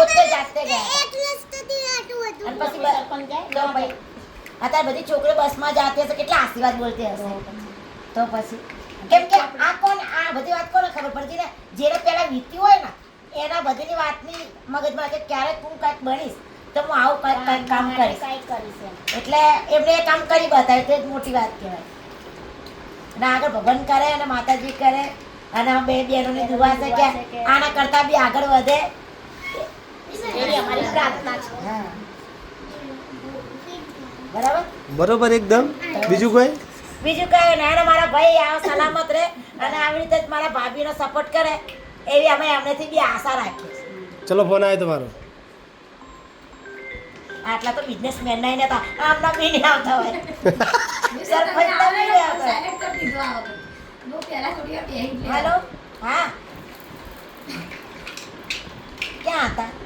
પોતે જાતે ગયા અને પછી અત્યારે બધી છોકરીઓ બસમાં જાતી હશે કેટલા આશીર્વાદ બોલતી હશે તો પછી કેમ કે આ બધી વાત કોને ખબર પડતી ને જેને પહેલા વીતી હોય ને એના બધીની વાતની મગજમાં કે ક્યારેક હું કાંઈક બનીશ તો હું આવું કાંઈક કામ કરીશ એટલે એમને એ કામ કરી બતાવ્યું તે જ મોટી વાત કહેવાય અને આગળ ભગવાન કરે અને માતાજી કરે અને બે બહેનોની દુઆ છે કે આના કરતા બી આગળ વધે એવી અમારી પ્રાર્થના છે હા બરોબર એકદમ બીજું કઈ ના મારા ભાઈ આવો સલામત રહે અને આવી રીતે જ મારા ભાભીનો સપોર્ટ કરે એવી અમે એમનેથી બી આશા રાખીએ ચલો ફોન આવ્યો તમારો આટલા તો બિઝનેસમેન નહીં નતા આમના બી નહીં આવતા હોય સરપંચ તો બી નહીં આવતા હેલો હા ક્યાં હતા